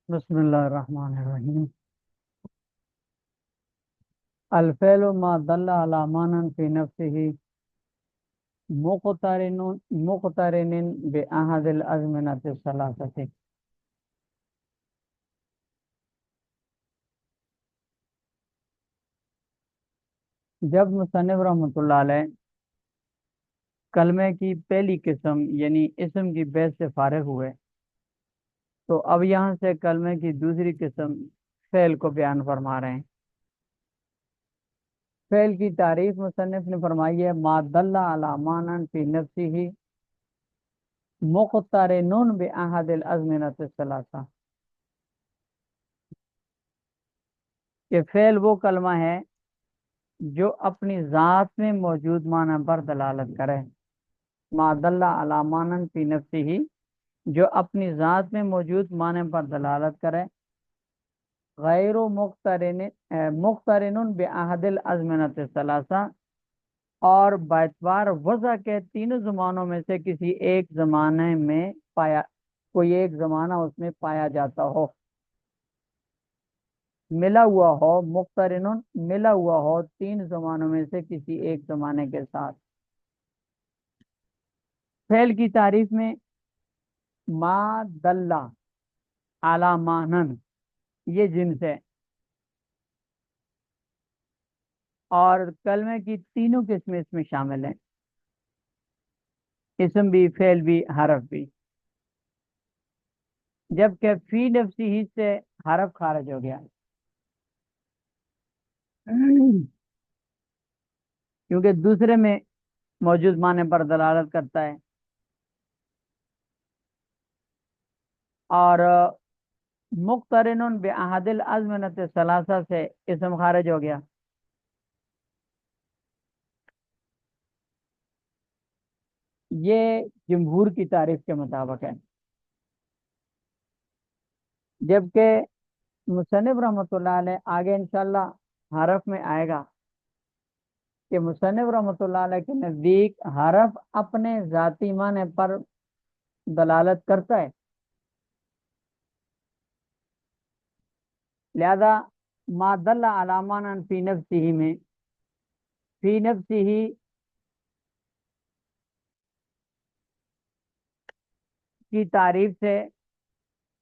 بسم اللہ الرحمن الرحیم۔ الفعل ما دل على معنى في نفسه مقترن مقترن بأحد الأزمنة الثلاثة۔ جب مصنف رحمۃ اللہ علیہ کلمے کی پہلی قسم یعنی اسم کی بحث سے فارغ ہوئے تو اب یہاں سے کلمے کی دوسری قسم فعل کو بیان فرما رہے ہیں۔ فعل کی تعریف مصنف نے فرمائی ہے ما دل علی معنى في نفسه مقترن بأحد الأزمنة الثلاثة، کہ فعل وہ کلمہ ہے جو اپنی ذات میں موجود معنی پر دلالت کرے۔ ما دل علی معنی فی نفسہ، جو اپنی ذات میں موجود معنی پر دلالت کرے، غیر مقترن بأحد الازمنۃ الثلاثہ، اور باعتبار وضع کے تینوں زمانوں میں سے کسی ایک زمانے میں پایا، کوئی ایک زمانہ اس میں پایا جاتا ہو، ملا ہوا ہو، مقترن ملا ہوا ہو تین زمانوں میں سے کسی ایک زمانے کے ساتھ۔ فعل کی تعریف میں ما دل علی معنن یہ جنس ہے، اور کلمے کی تینوں قسمیں اس میں شامل ہیں، اسم بھی، فعل بھی، حرف بھی، جبکہ فی نفسی ہی سے حرف خارج ہو گیا کیونکہ دوسرے میں موجود معنی پر دلالت کرتا ہے، اور مقترن بأحد الازمنۃ الثلاثہ سے اسم خارج ہو گیا۔ یہ جمہور کی تعریف کے مطابق ہے، جبکہ مصنف رحمۃ اللہ علیہ آگے انشاءاللہ حرف میں آئے گا کہ مصنف رحمۃ اللہ علیہ کے نزدیک حرف اپنے ذاتی معنی پر دلالت کرتا ہے، لہذا ما دل علی معنی فی نفسہ میں فی نفسہ کی تعریف سے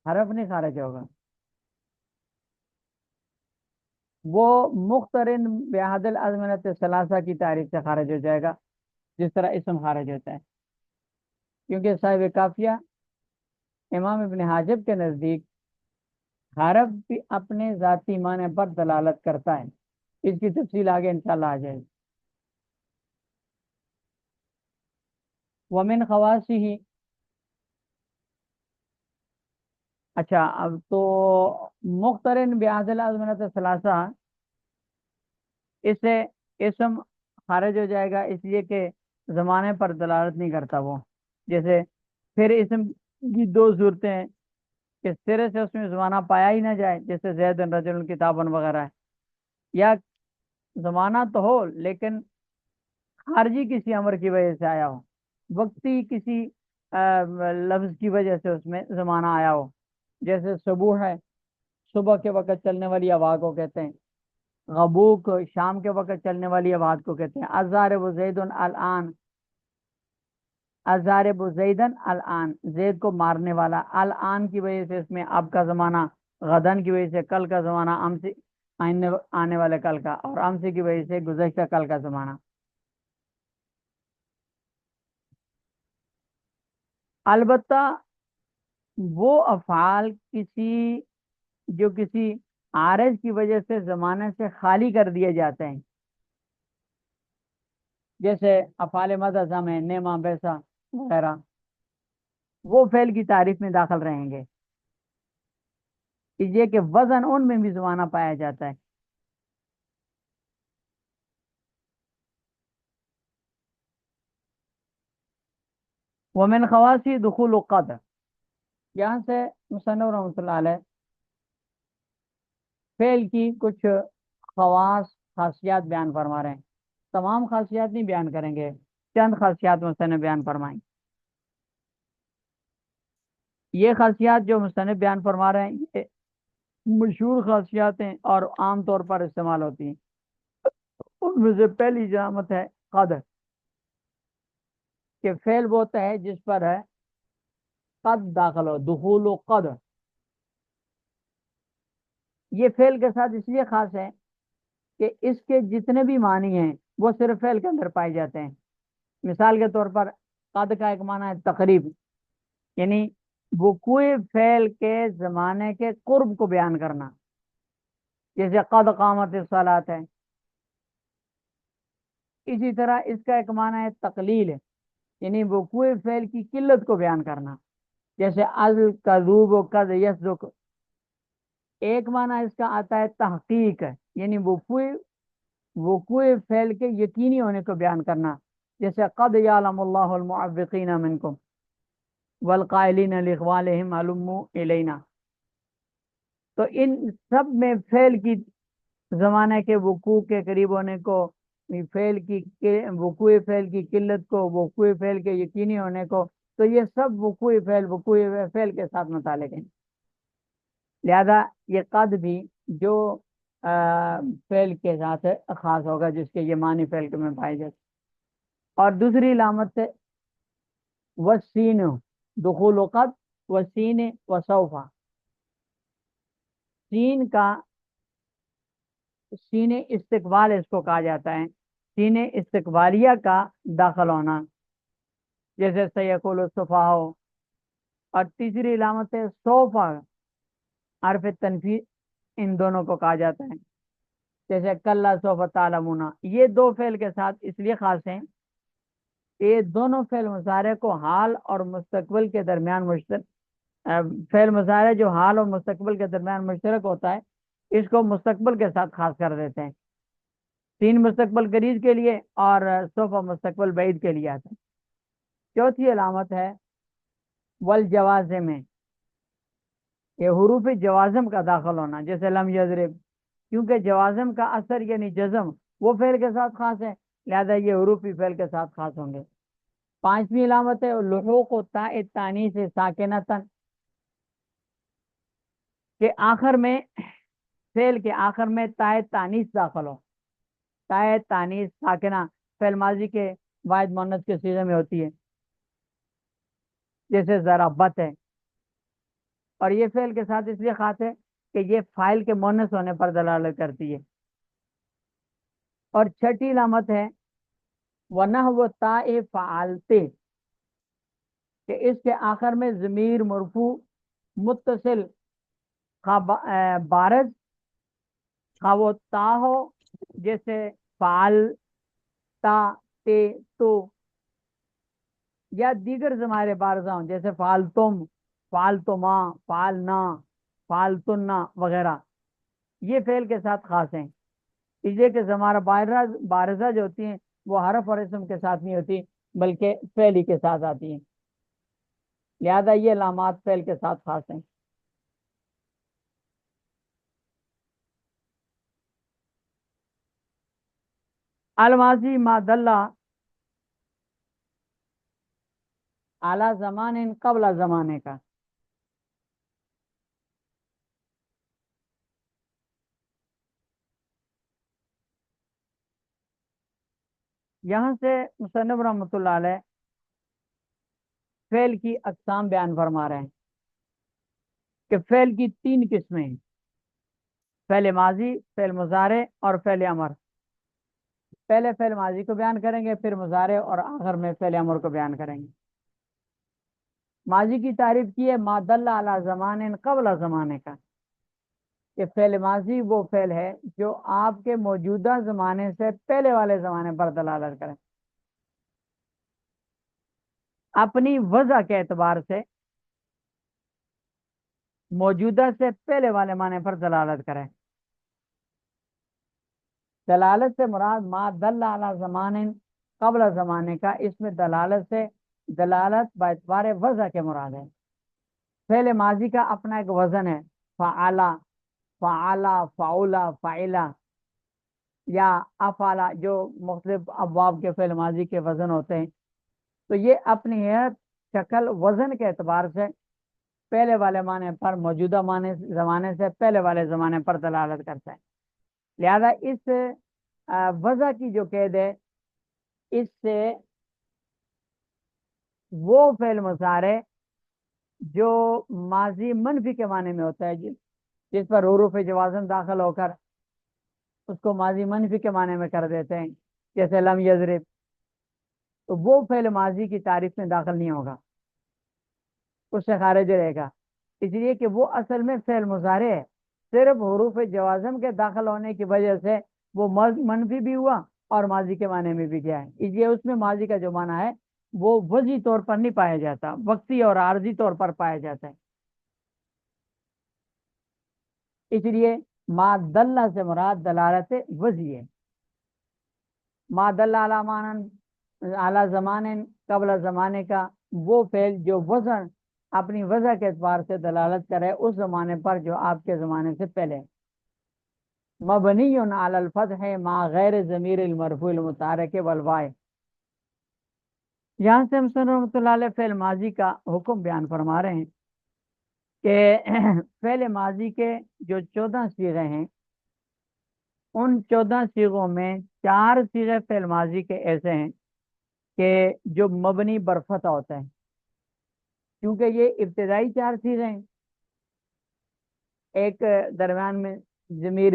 حرف نہیں خارج ہوگا، وہ مقترن بأحد الازمنۃ الثلاثہ کی تعریف سے خارج ہو جائے گا، جس طرح اسم خارج ہوتا ہے، کیونکہ صاحب کافیہ امام ابن حاجب کے نزدیک حرف بھی اپنے ذاتی معنی پر دلالت کرتا ہے۔ اس کی تفصیل آگے انشاءاللہ آ جائے گی۔ ومن خواصہ، اچھا اب تو مقترن بأحد الازمنۃ الثلاثہ، اس سے اسم خارج ہو جائے گا اس لیے کہ زمانے پر دلالت نہیں کرتا وہ، جیسے پھر اسم کی دو صورتیں ہیں کہ سرے سے اس میں زمانہ پایا ہی نہ جائے، جیسے زید رجل کتابن وغیرہ ہے، یا زمانہ تو ہو لیکن خارجی کسی امر کی وجہ سے آیا ہو، وقتی کسی لفظ کی وجہ سے اس میں زمانہ آیا ہو، جیسے صبح ہے، صبح کے وقت چلنے والی ہوا کو کہتے ہیں، غبوک شام کے وقت چلنے والی آواز کو کہتے ہیں، الضارب زید الان، الضارب زیدن الان، زید کو مارنے والا، الان کی وجہ سے اس میں اب کا زمانہ، غدن کی وجہ سے کل کا زمانہ، امسی آنے والے کل کا، اور امسی کی وجہ سے گزشتہ کل کا زمانہ۔ البتہ وہ افعال جو کسی عارض کی وجہ سے زمانے سے خالی کر دیے جاتے ہیں، جیسے افعال ماضی زمع، نعمہ، بیسا وغیرہ، وہ فعل کی تعریف میں داخل رہیں گے، یہ کہ وزن ان میں بھی زمانہ پایا جاتا ہے۔ ومن خواصی دخول قد، یہاں سے مصنف رحمۃ اللہ علیہ فعل کی کچھ خواص خاصیات بیان فرما رہے ہیں، تمام خاصیات نہیں بیان کریں گے، چند خاصیات مصنف بیان فرمائیں۔ یہ خاصیات جو مصنف بیان فرما رہے ہیں مشہور خاصیاتیں اور عام طور پر استعمال ہوتی ہیں، ان میں سے پہلی علامت ہے قد، کہ فعل وہ ہوتا ہے جس پر ہے قد داخل ہو، دخول و قد. یہ فعل کے ساتھ اس لیے خاص ہے کہ اس کے جتنے بھی معنی ہیں وہ صرف فعل کے اندر پائے جاتے ہیں. مثال کے طور پر قد کا ایک معنی ہے تقریب، یعنی وقوع فعل کے زمانے کے قرب کو بیان کرنا، جیسے قد قامت الصلاۃ ہے. اسی طرح اس کا ایک معنی ہے تقلیل، یعنی وقوع فعل کی قلت کو بیان کرنا، جیسے الکذوب و قد یصدق. ایک معنی اس کا آتا ہے تحقیق، یعنی وقوع فعل کے یقینی ہونے کو بیان کرنا، جیسے قد یعلم اللہ المعوقین منکم والقائلین لاخوانہم ہلموا الینا. تو ان سب میں فعل کی زمانے کے وقوع کے قریب ہونے کو، وقوع فعل کی قلت کو، وقوع فعل کے یقینی ہونے کو، تو یہ سب وقوع فعل کے ساتھ متعلق ہیں. لہذا یہ قد بھی جو فعل کے ساتھ خاص ہوگا، جس کے یہ معنی فعل کے میں پائے جاتے. اور دوسری علامت ہے وسین، دخول و قد، وسین و سوفا. سین استقبال اس کو کہا جاتا ہے، سین استقبالیہ کا داخل ہونا، جیسے سیقول الصفا ہو. اور تیسری علامت ہے صوفا، حرف تنفیذ ان دونوں کو کہا جاتا ہے، جیسے کلا سوف تعلمون. یہ دو فعل کے ساتھ اس لیے خاص ہیں، یہ دونوں فعل مضارع کو حال اور مستقبل کے درمیان فعل مضارع جو حال اور مستقبل کے درمیان مشترک ہوتا ہے، اس کو مستقبل کے ساتھ خاص کر دیتے ہیں. تین مستقبل قریب کے لیے اور صوفہ مستقبل بعید کے لیے آتا ہے. چوتھی علامت ہے والجوازم، یہ حروف جوازم کا داخل ہونا، جیسے لم یضرب. کیونکہ جوازم کا اثر یعنی جزم وہ فعل کے ساتھ خاص ہے، لہذا یہ حروف بھی فعل کے ساتھ خاص ہوں گے. پانچویں علامت ہے لحوق و تاء تانیث ساکنتن، کہ آخر میں فعل کے آخر میں تاء تانیث داخل ہو. تاء تانیث ساکنہ فعل ماضی کے واحد مؤنث کے صیغے میں ہوتی ہے، جیسے ضربت ہے. اور یہ فعل کے ساتھ اس لیے خاص ہے کہ یہ فاعل کے مؤنث ہونے پر دلالت کرتی ہے. اور چھٹی علامت ہے وَنَحْوُ تَاءِ فَعَلْتِ، کہ اس کے آخر میں ضمیر مرفوع متصل بارز خواہ وہ تا ہو، جیسے فعل تا تے تو، یا دیگر ضمائر بارزہ ہوں، جیسے فعل تم، فعل تما، فعل نا، فعل تننا وغیرہ. یہ فعل کے ساتھ خاص ہیں، اس لیے کہ ضمائر بارزہ جو ہوتی ہیں وہ حرف اور اسم کے ساتھ نہیں ہوتی بلکہ فعل ہی کے ساتھ آتی ہیں، لہذا یہ علامات فعل کے ساتھ خاص ہیں. الماضی ما دل اعلی زمان قبل زمانے کا. یہاں سے مصنف رحمۃ اللہ علیہ فعل کی اقسام بیان فرما رہے ہیں کہ فعل کی تین قسمیں ہیں: فعل ماضی، فعل مضارع اور فعل امر. پہلے فعل ماضی کو بیان کریں گے، پھر مضارع، اور آخر میں فعل امر کو بیان کریں گے. ماضی کی تعریف کی ہے ما دل علی زمان قبل زمانے کا، کہ فعل ماضی وہ فعل ہے جو آپ کے موجودہ زمانے سے پہلے والے زمانے پر دلالت کریں، اپنی وضع کے اعتبار سے موجودہ سے پہلے والے معنی پر دلالت کریں. دلالت سے مراد ما دل علی زمان قبل زمانے کا، اس میں دلالت با اعتبار وضع کے مراد ہے. فعل ماضی کا اپنا ایک وزن ہے، فعلا، فعلا، فعولا، فعلا یا افعلا، جو مختلف ابواب کے فعل ماضی کے وزن ہوتے ہیں. تو یہ اپنی حیثیت، شکل، وزن کے اعتبار سے پہلے والے معنی پر موجودہ معنی زمانے سے پہلے والے زمانے پر دلالت کرتا ہے. لہذا اس وضع کی جو قید ہے اس سے وہ فعل مضارع جو ماضی منفی کے معنی میں ہوتا ہے جس پر حروف جوازم داخل ہو کر اس کو ماضی منفی کے معنی میں کر دیتے ہیں، جیسے لم یضرب، تو وہ فعل ماضی کی تعریف میں داخل نہیں ہوگا، اس سے خارج رہے گا، اس لیے کہ وہ اصل میں فعل مضارع ہے. صرف حروف جوازم کے داخل ہونے کی وجہ سے وہ منفی بھی ہوا اور ماضی کے معنی میں بھی گیا ہے. اس لیے اس میں ماضی کا جو معنی ہے وہ وضعی طور پر نہیں پایا جاتا، وقتی اور عارضی طور پر پایا جاتا ہے. اس لیے ما دلہ سے مراد دلالت وضعی ہے. ما دلہ علی معنی اعلی زمانے قبل زمانے کا وہ فعل جو وزن اپنی وضع کے اعتبار سے دلالت کرے اس زمانے پر جو آپ کے زمانے سے پہلے. مبنی علی الفتح ما غیر ضمیر المرفوع المتحرک والواو. یہاں سے ہم سن رحمۃ اللہ علیہ فعل ماضی کا حکم بیان فرما رہے ہیں کہ فعل ماضی کے جو 14 صیغے ہیں ان 14 صیغوں میں 4 صیغے فعل ماضی کے ایسے ہیں کہ جو مبنی بر فتح ہوتا ہے، کیونکہ یہ ابتدائی 4 صیغے ہیں. ایک درمیان میں ضمیر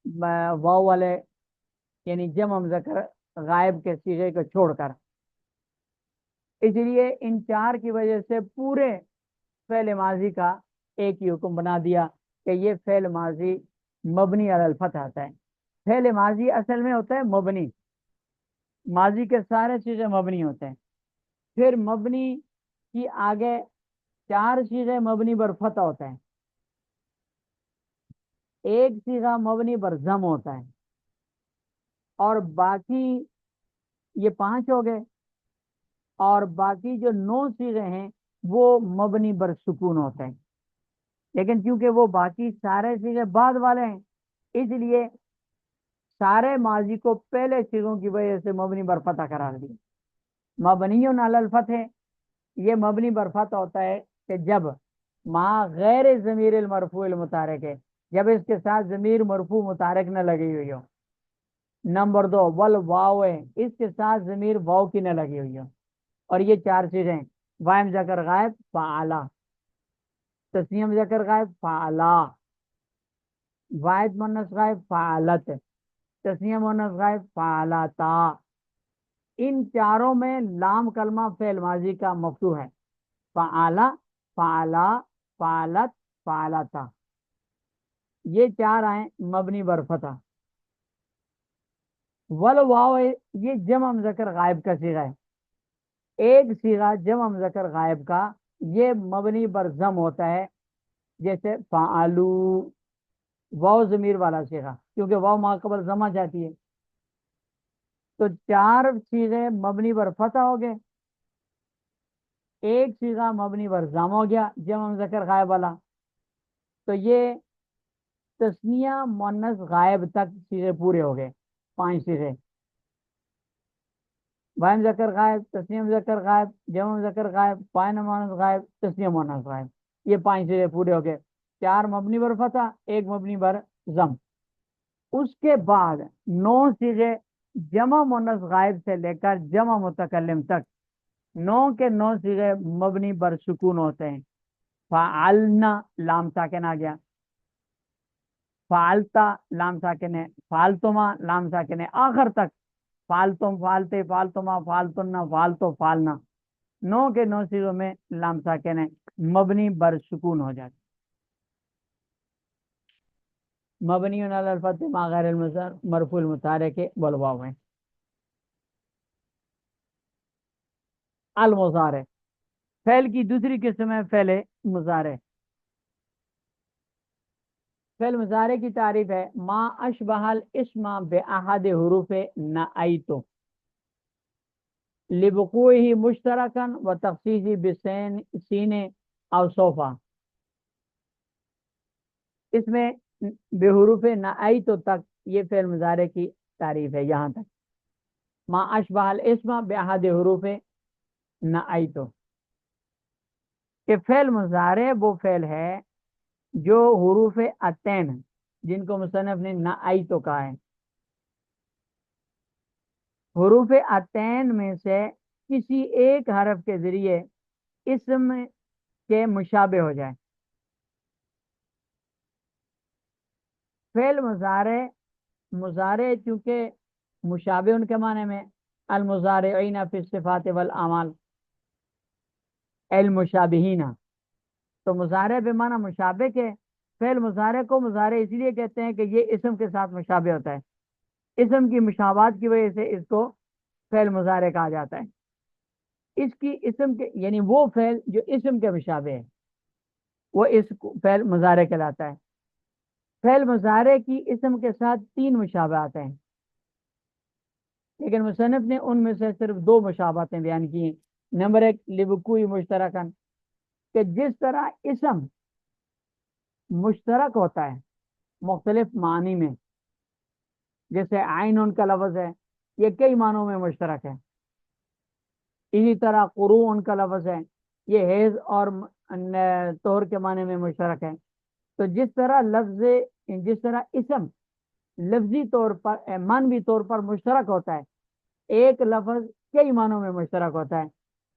واو والے یعنی جمع مذکر غائب کے صیغے کو چھوڑ کر، اس لیے ان 4 کی وجہ سے پورے فعل ماضی کا ایک ہی حکم بنا دیا کہ یہ فعل ماضی مبنی علی الفتح آتا ہے. فعل ماضی اصل میں ہوتا ہے مبنی، ماضی کے سارے چیزیں مبنی ہوتے ہیں. پھر مبنی کی آگے 4 چیزیں مبنی بر فتح ہوتا ہے، ایک صیغہ مبنی بر ضم ہوتا ہے، اور باقی یہ 5 ہو گئے، اور باقی جو 9 صیغے ہیں وہ مبنی بر سکون ہوتے ہیں. لیکن کیونکہ وہ باقی سارے صیغے بعد والے ہیں اس لیے سارے ماضی کو پہلے صیغوں کی وجہ سے مبنی بر فتح قرار دیا. مبنی علی الفتح یہ مبنی بر فتح ہوتا ہے کہ جب ما غیر ضمیر المرفوع المتحرک ہے، جب اس کے ساتھ ضمیر مرفوع متحرک نہ لگی ہوئی ہو. نمبر 2 ول واو ہے، اس کے ساتھ ضمیر واو کی نہ لگی ہوئی ہو. اور یہ 4 چیزیں وائم ذکر غائب فعلا، تسنیہ مذکر غائب فعلا، واحد مؤنث غائب فعلت، تسنیہ مؤنث غائب فعلتا. ان چاروں میں لام کلمہ فعل ماضی کا مفتوح ہے، فعلا، فعلا، فعلت، فعلتا. یہ 4 آئیں مبنی بر فتح. ول واو یہ جمع مذکر غائب کا صیغہ ہے. ایک صیغہ جمع مذکر غائب کا یہ مبنی بر ضم ہوتا ہے، جیسے فعلو، واو ضمیر والا صیغہ، کیونکہ واو ما قبل ضمہ جاتی ہے. تو 4 صیغے مبنی بر فتح ہو گئے، ایک صیغہ مبنی بر ضم ہو گیا جمع مذکر غائب والا. تو یہ تسنیہ مؤنث غائب تک صیغے پورے ہو گئے، 5 صیغے. وائم ذکر غائب، تسنیہ مذکر غائب، جمع مذکر غائب، فاعل مؤنث غائب، تسنیہ مؤنث غائب. یہ 5 صیغے پورے ہو گئے، 4 مبنی بر فتح، ایک مبنی بر ضم. اس کے بعد 9 صیغے جمع مؤنث غائب سے لے کر جمع متکلم تک 9 کے 9 صیغے مبنی بر سکون ہوتے ہیں. فعلنا لام ساکن آ گیا، فعلتا لام ساکن ہے، فعلتما لام ساکن ہے، آخر تک فعلتم، فعلتے، فعلتما، فعلتنا، فعلتو، فعلنا. 9 کے 9 صیغوں میں لام ساکن ہے، مبنی بر سکون ہو جاتی. مبنی علی الفتح ما غیر المرفوع المتحرک والواو ہیں. المضارع فعل کی دوسری قسم ہے فعل مضارع. فعل مضارع کی تعریف ہے ما اشبہ الاسم باحد حروف نعیت لبقوعه مشترکا و تخصیصی بسین او صوفا. اس میں بحروف نعیت تک یہ فعل مضارع کی تعریف ہے. یہاں تک ما اشبہ الاسم باحد حروف نعیت، کہ فعل مضارع وہ فعل ہے جو حروف عطین جن کو مصنف نے نعی تو کہا ہے، حروف عطین میں سے کسی ایک حرف کے ذریعے اسم کے مشابہ ہو جائے۔ فعل مضارع چونکہ مشابہ ان کے معنی میں المضارعین فی الصفات والاعمال المشابہین، تو مضارع بے معنی مشابہ کے، فعل مضارع کو مضارع اس لیے کہتے ہیں کہ یہ اسم کے ساتھ مشابہ ہوتا ہے، اسم کی مشابہت کی وجہ سے اس کو فعل مضارع کہا جاتا ہے۔ اس کی اسم کے یعنی وہ فعل جو اسم کے مشابہ ہے وہ اس فعل مضارع کہلاتا ہے۔ فعل مضارع کی اسم کے ساتھ 3 مشابہات ہیں، لیکن مصنف نے ان میں سے صرف 2 مشابہتیں بیان کی ہیں۔ نمبر 1 لبکوئی مشترکن، کہ جس طرح اسم مشترک ہوتا ہے مختلف معنی میں، جیسے عین ان کا لفظ ہے یہ کئی معنوں میں مشترک ہے، اسی طرح قروء ان کا لفظ ہے یہ حیض اور طہر کے معنی میں مشترک ہے۔ تو جس طرح اسم لفظی طور پر معنوی طور پر مشترک ہوتا ہے، ایک لفظ کئی معنوں میں مشترک ہوتا ہے،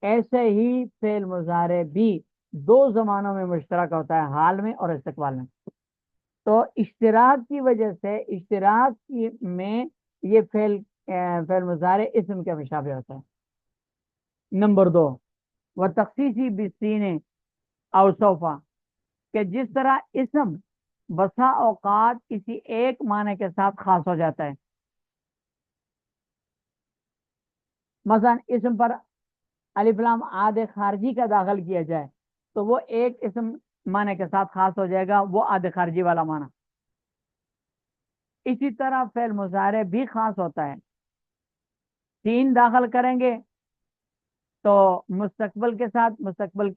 ایسے ہی فعل مضارع بھی 2 زمانوں میں مشترک ہوتا ہے، حال میں اور استقبال میں۔ تو اشتراک کی وجہ سے میں یہ فعل مضارع اسم کے مشابہ ہوتا ہے۔ نمبر 2 وہ تخصیصی بسین او سوفا، کہ جس طرح اسم بسا اوقات کسی ایک معنی کے ساتھ خاص ہو جاتا ہے، مثلا اسم پر الف لام عاد خارجی کا داخل کیا جائے تو وہ ایک اسم معنی کے ساتھ خاص ہو جائے گا، وہ عاد خارجی والا معنی۔ اسی طرح فعل مضارع بھی خاص ہوتا ہے، سین داخل کریں گے تو مستقبل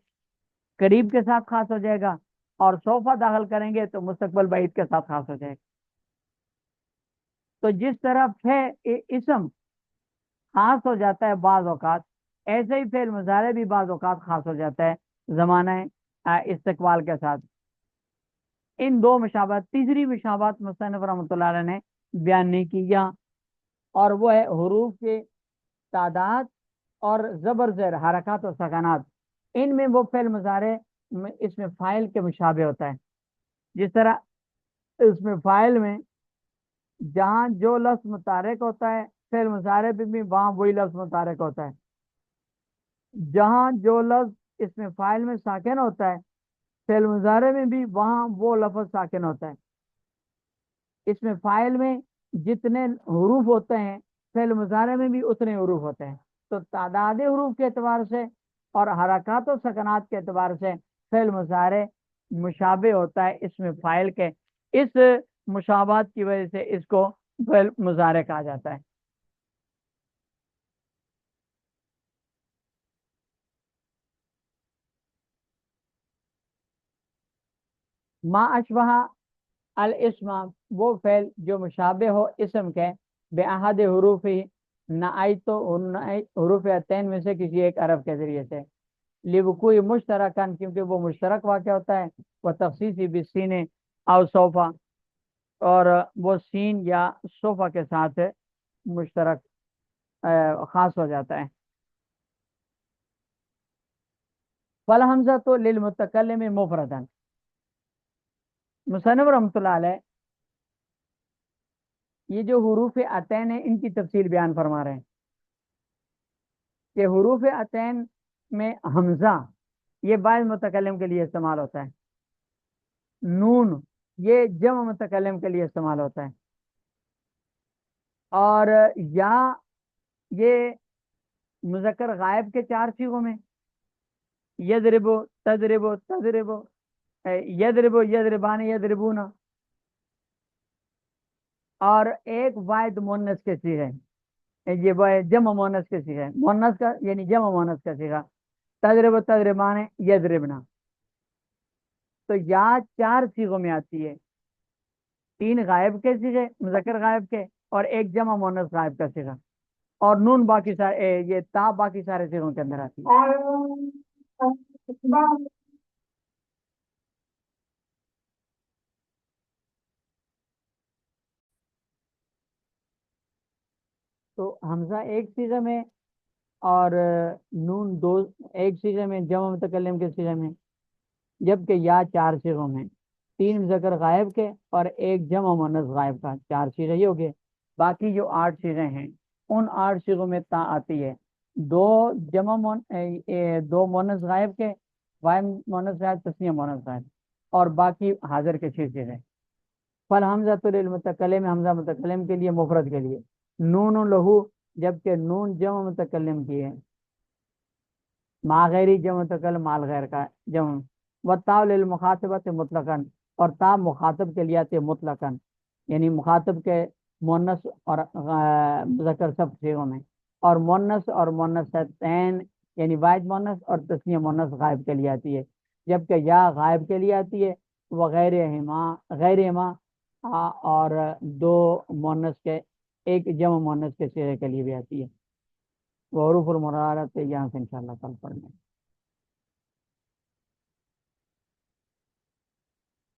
قریب کے ساتھ خاص ہو جائے گا، اور صوفہ داخل کریں گے تو مستقبل بعید کے ساتھ خاص ہو جائے گا۔ تو جس طرح اسم خاص ہو جاتا ہے بعض اوقات، ایسے ہی فعل مضارع بھی بعض اوقات خاص ہو جاتا ہے زمانہ استقبال کے ساتھ۔ ان 2 مشابہت، تیسری مشابہت مصنف رحمۃ اللہ علیہ نے بیان نہیں کی یہاں، اور وہ ہے حروف کے تعداد اور زبر زیر حرکات و سکانات، ان میں وہ فعل مضارع اس میں فاعل کے مشابہ ہوتا ہے۔ جس طرح اس میں فاعل میں جہاں جو لفظ متحرک ہوتا ہے فعل مضارع بھی وہاں وہی لفظ متحرک ہوتا ہے، جہاں جو لفظ اس میں فاعل میں ساکن ہوتا ہے فعل مضارع میں بھی وہاں وہ لفظ ساکن ہوتا ہے۔ اس میں فاعل میں جتنے حروف ہوتے ہیں فعل مضارع میں بھی اتنے حروف ہوتے ہیں، تو تعداد حروف کے اعتبار سے اور حرکات و سکنات کے اعتبار سے فعل مضارع مشابہ ہوتا ہے اس میں فاعل کے، اس مشابہت کی وجہ سے اس کو فعل مضارع کہا جاتا ہے۔ ما اشبہ الاسم، وہ فعل جو مشابہ ہو اسم کے، بے احد حروف ہی حروف عطین میں سے کسی ایک حرف کے ذریعے سے، لبکوئی مشترکن، کیونکہ وہ مشترک واقع ہوتا ہے، وہ تخصیصی بسین او صوفہ، اور وہ سین یا صوفہ کے ساتھ مشترک خاص ہو جاتا ہے۔ فالحمزہ تو للمتکلم مفردن، مصنف رحمۃ اللہ علیہ یہ جو حروف عطین ہیں ان کی تفصیل بیان فرما رہے ہیں کہ حروف عطین میں حمزہ یہ باعث متکلم کے لیے استعمال ہوتا ہے، نون یہ جمع متکلم کے لیے استعمال ہوتا ہے، اور یا یہ مذکر غائب کے 4 صیغوں میں، یضرب تضرب تضرب، یضرب یضربان یضربون، اور ایک واحد مؤنث کے صیغے، یہ جمع مؤنث کے صیغے، مؤنث کا یعنی جمع مؤنث کا صیغہ، تضرب تضربان یضربنا، تو یا 4 صیغوں میں آتی ہے، 3 غائب کے صیغے مذکر غائب کے اور ایک جمع مؤنث غائب کا صیغہ، اور نون باقی سارے یہ تا باقی سارے صیغوں کے اندر آتی ہے۔ تو حمزہ ایک صیغے میں اور نون دو ایک صیغے میں، جمع متکلم کے صیغے میں، جبکہ یا چار صیغوں میں، تین مذکر غائب کے اور ایک جمع مؤنث غائب کا، چار صیغے یہ ہو گئے۔ باقی جو 8 صیغے ہیں ان 8 صیغوں میں تا آتی ہے، دو دو مؤنث غائب کے، غائب مؤنث غائب، تسنیہ مؤنث غائب، اور باقی حاضر کے 6 صیغے۔ فل حمزہ للمتکلم، حمزہ متکلم کے لیے، مفرد کے لیے، نون لہو، جبکہ نون جمع متکلم کی ہے، ما غیری جمع متکلم مال غیر کا جمع، و تا للمخاطبت مطلقاً، اور تا مخاطب کے لیے آتے مطلقاً، یعنی مخاطب کے مونس اور مذکر سب صیغوں میں، اور مونس اور مونس تین، یعنی واحد مونس اور تسنیہ مونس غائب کے لیے آتی ہے، جبکہ یا غائب کے لیے آتی ہے، وغیر ہما، غیر ہما، اور دو مونس کے، ایک جمع مونس کے صیغے کے لیے بھی آتی ہے۔ وہ حروف المرارت یہاں سے انشاءاللہ کل پڑھیں گے۔